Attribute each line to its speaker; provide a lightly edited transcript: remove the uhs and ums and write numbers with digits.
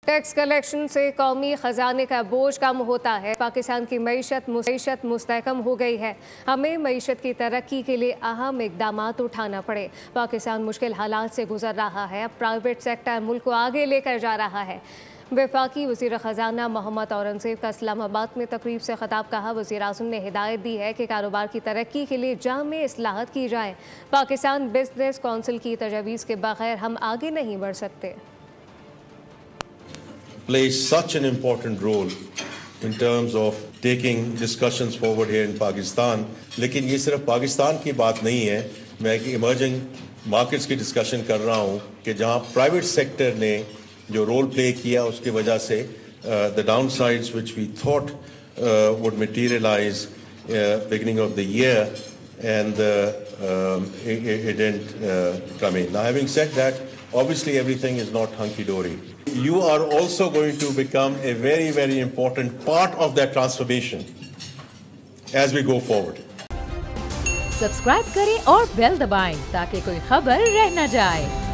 Speaker 1: Tax collection से कौमी खजाने का बोझ कम होता है। पाकिस्तान की मईशत मुस्तहकम हो गई है। हमें मईशत की तरक्की के लिए अहम इकदाम उठाना पड़े। पाकिस्तान मुश्किल हालात से गुजर रहा है। अब प्राइवेट सेक्टर मुल्क को आगे लेकर जा रहा है। वफाकी वज़ीर ख़जाना मोहम्मद औरंगज़ेब का इस्लामाबाद में तकरीब से खिताब कहा। वज़ीर आज़म ने हिदायत दी है कि कारोबार की तरक्की के लिए जामे इस्लाहत की जाए। पाकिस्तान बिजनेस कौंसिल की तजवीज़ के बगैर हम आगे नहीं बढ़ सकते।
Speaker 2: Plays such an important role in terms of taking discussions forward here in Pakistan. लेकिन ये सिर्फ पाकिस्तान की बात नहीं है। मैं एक इमर्जिंग मार्केट्स की डिस्कशन कर रहा हूँ कि जहाँ प्राइवेट सेक्टर ने जो रोल प्ले किया उसकी वजह से the downsides which we thought would materialize beginning of the year and it didn't come in. Now, having said that, obviously everything is not hunky-dory. You are also going to become a very, very important part of that transformation as we go forward.
Speaker 3: Subscribe करें और bell दबाएं ताकि कोई खबर रह न जाए।